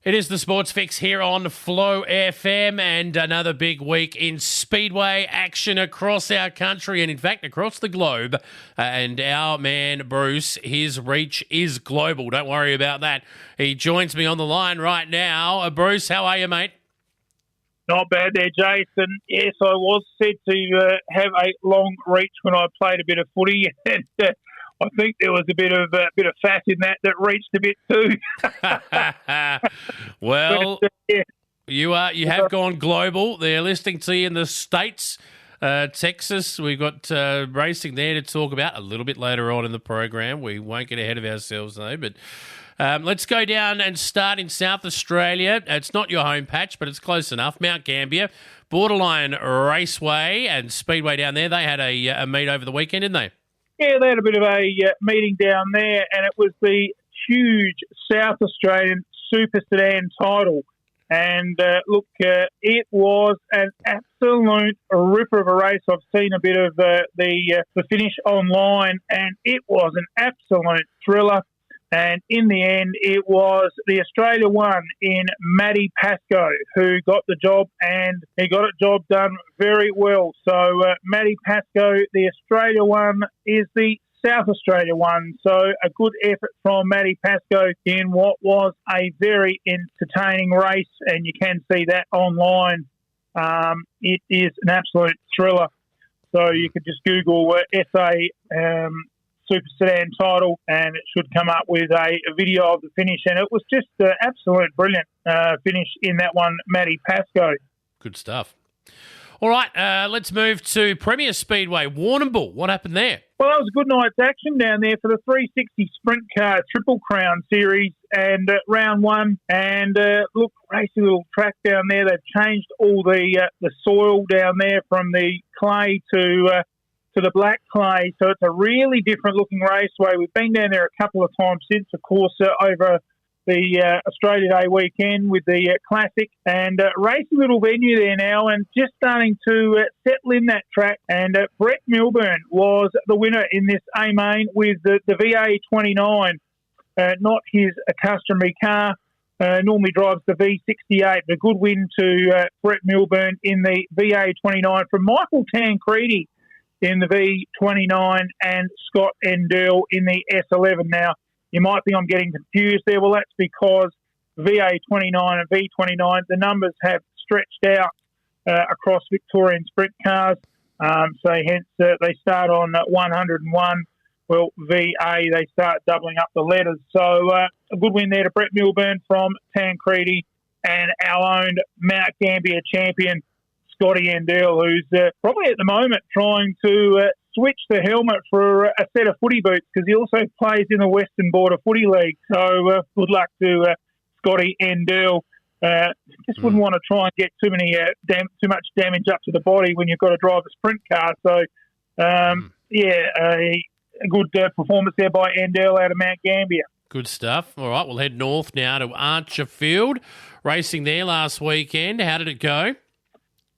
It is the Sports Fix here on Flow FM, and another big week in Speedway action across our country and, in fact, across the globe. And our man, Bruce, his reach is global. Don't worry about that. He joins me on the line right now. Bruce, how are you, mate? Not bad there, Jason. Yes, I was said to have a long reach when I played a bit of footy, and I think there was a bit of fat in that reached a bit too. Well, but, yeah. you have gone global. They're listening to you in the States, Texas. We've got racing there to talk about a little bit later on in the program. We won't get ahead of ourselves though, but let's go down and start in South Australia. It's not your home patch, but it's close enough. Mount Gambier, Borderline Raceway and Speedway down there. They had a meet over the weekend, didn't they? Yeah, they had a bit of a meeting down there, and it was the huge South Australian Super Sedan title. And it was an absolute ripper of a race. I've seen a bit of the finish online, and it was an absolute thriller. And in the end, it was the Australia one in Matty Pascoe who got the job, and he got the job done very well. So Matty Pascoe, the Australia one, is the South Australia one. So a good effort from Matty Pascoe in what was a very entertaining race, and you can see that online. It is an absolute thriller. So you could just Google SA Super Sedan title, and it should come up with a video of the finish. And it was just an absolute brilliant finish in that one, Matty Pascoe. Good stuff. All right, let's move to Premier Speedway, Warrnambool. What happened there? Well, that was a good night's action down there for the 360 Sprint Car Triple Crown Series and round one. And racy little track down there. They've changed all the soil down there from the clay to the black clay, so it's a really different looking raceway. We've been down there a couple of times since, of course, over the Australia Day weekend with the Classic, and racy little venue there now, and just starting to settle in that track. And Brett Milburn was the winner in this A-Main with the VA29, not his customary car. Normally drives the V68. A good win to Brett Milburn in the VA29 from Michael Tancredi in the V29 and Scott Endell in the S11. Now, you might think I'm getting confused there. Well, that's because VA29 and V29, the numbers have stretched out across Victorian sprint cars. So hence they start on 101. Well, VA, they start doubling up the letters. So a good win there to Brett Milburn from Tancredi and our own Mount Gambier champion, Scotty Endell, who's probably at the moment trying to switch the helmet for a set of footy boots, because he also plays in the Western Border Footy League. So good luck to Scotty Endell. Just wouldn't want to try and get too much damage up to the body when you've got to drive a sprint car. So, a good performance there by Endell out of Mount Gambier. Good stuff. All right, we'll head north now to Archerfield Racing there last weekend. How did it go?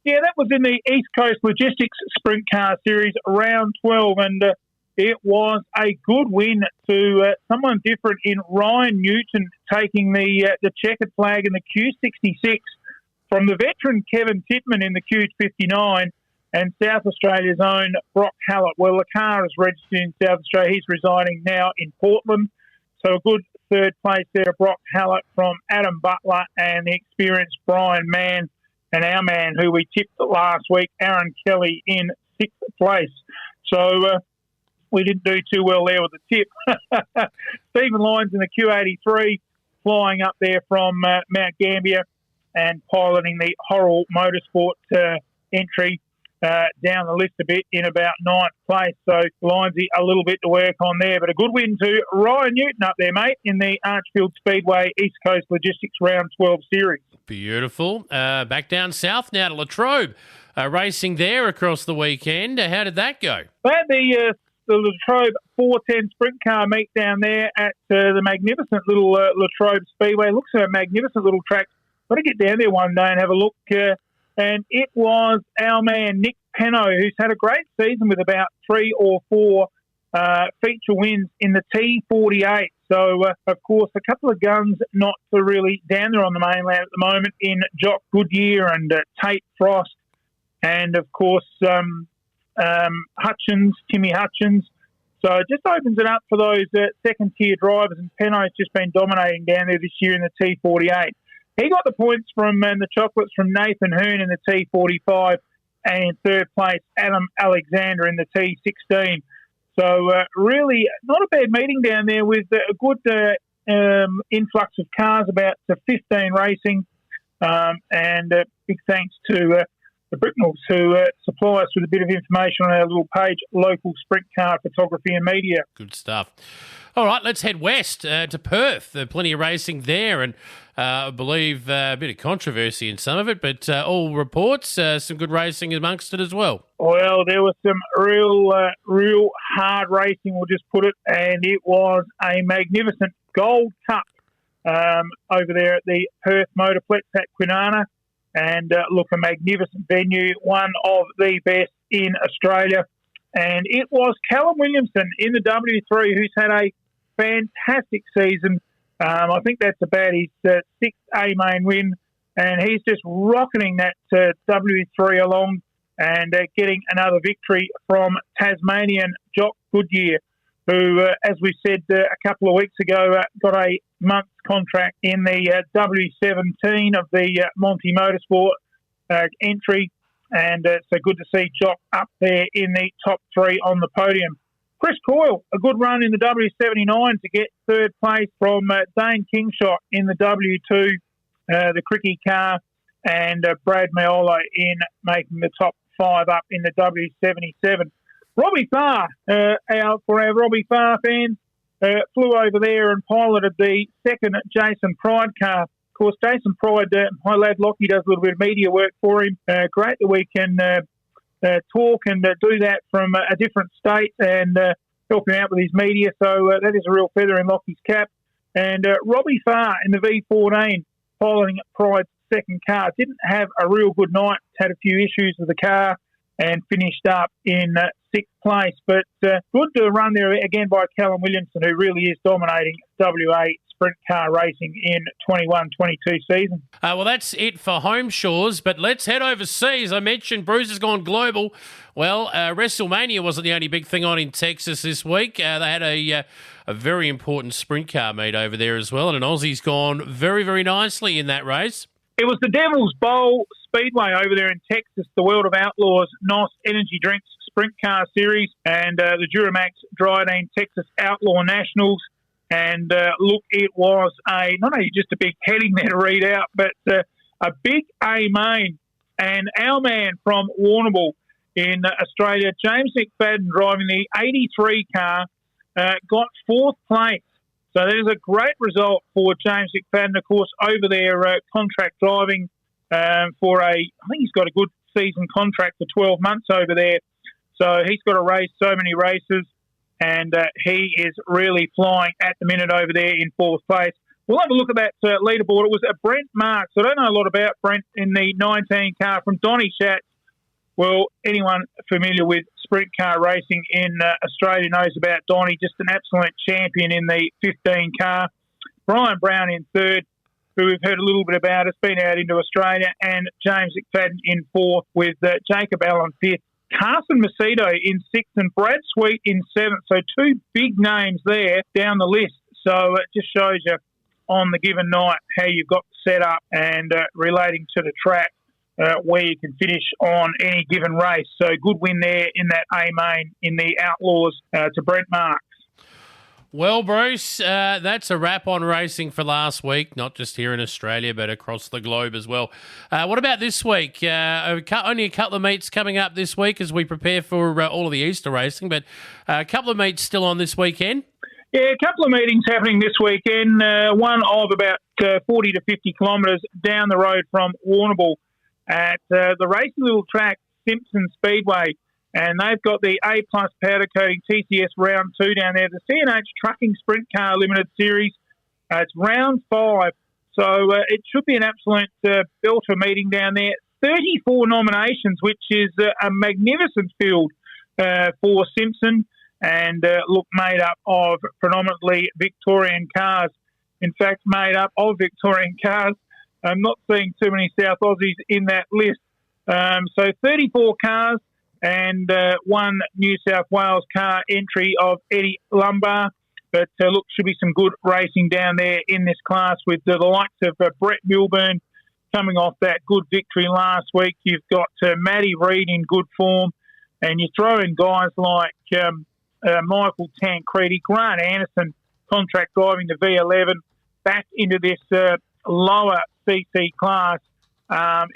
Yeah, that was in the East Coast Logistics Sprint Car Series, round 12, and it was a good win to someone different in Ryan Newton, taking the checkered flag in the Q66 from the veteran Kevin Titman in the Q59 and South Australia's own Brock Hallett. Well, the car is registered in South Australia. He's residing now in Portland. So a good third place there to Brock Hallett from Adam Butler and the experienced Brian Mann, and our man who we tipped last week, Aaron Kelly, in sixth place. So we didn't do too well there with the tip. Stephen Lyons in the Q83, flying up there from Mount Gambier and piloting the Horrell Motorsport entry down the list a bit in about ninth place. So Lyonsy a little bit to work on there, but a good win to Ryan Newton up there, mate, in the Archfield Speedway East Coast Logistics Round 12 Series. Beautiful. Back down south now to Latrobe. Racing there across the weekend. How did that go? They had the Latrobe 410 sprint car meet down there at the magnificent little Latrobe Speedway. Looks like a magnificent little track. Got to get down there one day and have a look. And it was our man Nick Penno, who's had a great season with about 3 or 4 feature wins in the T48. So, of course, a couple of guns not so really down there on the mainland at the moment in Jock Goodyear and Tate Frost. And, of course, Hutchins, Timmy Hutchins. So it just opens it up for those second-tier drivers. And Penno's just been dominating down there this year in the T48. He got the points from and the chocolates from Nathan Hearn in the T45. And in third place, Adam Alexander in the T16. So really not a bad meeting down there with a good influx of cars, about 15 racing. And big thanks to the Bricknells who supply us with a bit of information on our little page, Local Sprint Car Photography and Media. Good stuff. All right, let's head west to Perth. Plenty of racing there, and I believe a bit of controversy in some of it, but all reports, some good racing amongst it as well. Well, there was some real hard racing, we'll just put it, and it was a magnificent Gold Cup over there at the Perth Motorplex at Kwinana. And look, a magnificent venue, one of the best in Australia. And it was Callum Williamson in the W3 who's had a fantastic season. I think that's about his sixth A-main win. And he's just rocketing that W3 along and getting another victory from Tasmanian Jock Goodyear, who, as we said a couple of weeks ago, got a month's contract in the W17 of the Monty Motorsport entry. And so good to see Jock up there in the top three on the podium. Chris Coyle, a good run in the W79 to get third place from Dane Kingshot in the W2, the Cricky car, and Brad Meola in making the top five up in the W77. Robbie Farr, for our Robbie Farr fans, flew over there and piloted the second Jason Pride car. Of course, Jason Pride, my lad Lockie does a little bit of media work for him. Great that we can talk and do that from a different state and help him out with his media. So that is a real feather in Lockie's cap. And Robbie Farr in the V14, piloting Pride's second car, didn't have a real good night, had a few issues with the car and finished up in sixth place. But good to run there again by Callum Williamson, who really is dominating WA sprint car racing in 21-22 season. Well, that's it for home shores, but let's head overseas. I mentioned Bruce has gone global. Well, WrestleMania wasn't the only big thing on in Texas this week. They had a very important sprint car meet over there as well, and an Aussie's gone very, very nicely in that race. It was the Devil's Bowl Speedway over there in Texas, the World of Outlaws NOS Energy Drinks Sprint Car Series, and the Duramax Dryden Texas Outlaw Nationals. And look, it was not only just a big heading there to read out, but a big A-main. And our man from Warrnambool in Australia, James McFadden, driving the 83 car, got fourth place. So that is a great result for James McFadden, of course, over there contract driving for I think he's got a good season contract for 12 months over there. So he's got to race so many races, and he is really flying at the minute over there in fourth place. We'll have a look at that leaderboard. It was Brent Marks. I don't know a lot about Brent in the 19 car from Donny Schatz. Well, anyone familiar with sprint car racing in Australia knows about Donny, just an absolute champion in the 15 car. Brian Brown in third, who we've heard a little bit about, has been out into Australia, and James McFadden in fourth with Jacob Allen fifth. Carson Macedo in sixth and Brad Sweet in seventh. So two big names there down the list. So it just shows you on the given night how you've got set up and relating to the track where you can finish on any given race. So good win there in that A-main in the Outlaws to Brent Marks. Well, Bruce, that's a wrap on racing for last week, not just here in Australia, but across the globe as well. What about this week? Only a couple of meets coming up this week as we prepare for all of the Easter racing, but a couple of meets still on this weekend. Yeah, a couple of meetings happening this weekend, one of about 40 to 50 kilometres down the road from Warrnambool at the racing little track, Simpson Speedway. And they've got the A-plus powder coating TCS Round 2 down there. The CNH Trucking Sprint Car Limited Series. It's Round 5. So it should be an absolute belter meeting down there. 34 nominations, which is a magnificent field for Simpson. and made up of predominantly Victorian cars. In fact, made up of Victorian cars. I'm not seeing too many South Aussies in that list. So 34 cars and one New South Wales car entry of Eddie Lumbar. But should be some good racing down there in this class with the likes of Brett Milburn coming off that good victory last week. You've got Matty Reid in good form, and you throw in guys like Michael Tancredi, Grant Anderson, contract driving the V11, back into this lower CC class.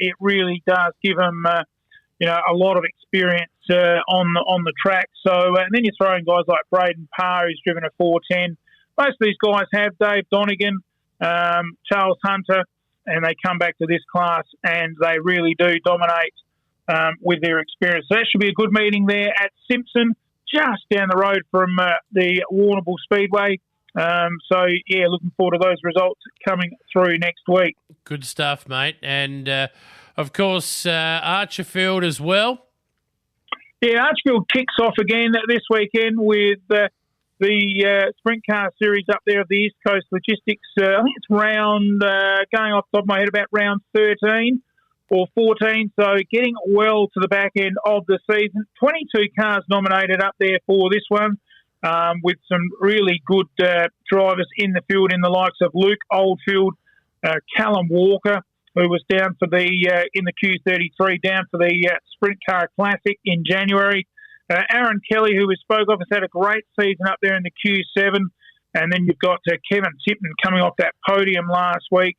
It really does give them, a lot of experience on the track. So, and then you throw in guys like Braden Parr, who's driven a 410. Most of these guys have Dave Donegan, Charles Hunter, and they come back to this class and they really do dominate with their experience. So that should be a good meeting there at Simpson, just down the road from the Warrnambool Speedway. Looking forward to those results coming through next week. Good stuff, mate. And, of course, Archerfield as well. Yeah, Archerfield kicks off again this weekend with the sprint car series up there of the East Coast Logistics. I think it's round, going off the top of my head, about round 13 or 14. So getting well to the back end of the season. 22 cars nominated up there for this one, with some really good drivers in the field in the likes of Luke Oldfield, Callum Walker, who was down for the in the Q33, down for the Sprint Car Classic in January. Aaron Kelly, who we spoke of, has had a great season up there in the Q7. And then you've got Kevin Tipton coming off that podium last week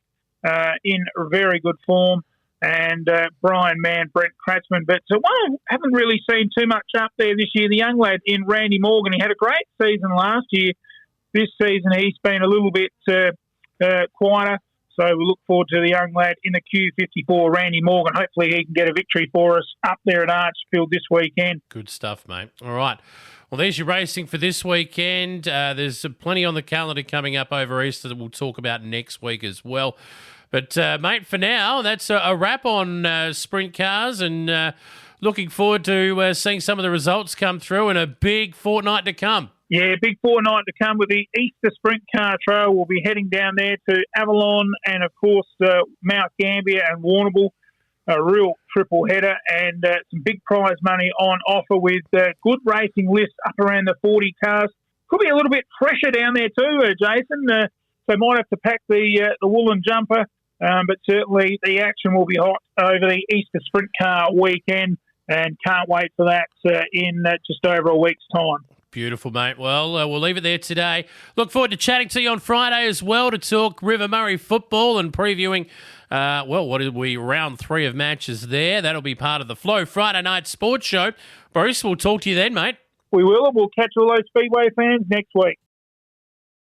in very good form. And Brian Mann, Brent Kratzman. But one I haven't really seen too much up there this year, the young lad in Randy Morgan. He had a great season last year. This season he's been a little bit quieter. So we look forward to the young lad in the Q54, Randy Morgan. Hopefully he can get a victory for us up there at Archerfield this weekend. Good stuff, mate. All right. Well, there's your racing for this weekend. There's plenty on the calendar coming up over Easter that we'll talk about next week as well. But, mate, for now, that's a wrap on sprint cars, and looking forward to seeing some of the results come through and a big fortnight to come. Yeah, big fortnight to come with the Easter Sprint Car Trail. We'll be heading down there to Avalon and, of course, Mount Gambier and Warrnambool. A real triple header and some big prize money on offer with good racing lists up around the 40 cars. Could be a little bit fresher down there too, Jason. So might have to pack the woolen jumper, but certainly the action will be hot over the Easter Sprint Car weekend, and can't wait for that in just over a week's time. Beautiful, mate. Well, we'll leave it there today. Look forward to chatting to you on Friday as well to talk River Murray football and previewing, what did we, round 3 of matches there. That'll be part of the Flow Friday night sports show. Bruce, we'll talk to you then, mate. We will. We'll catch all those Speedway fans next week.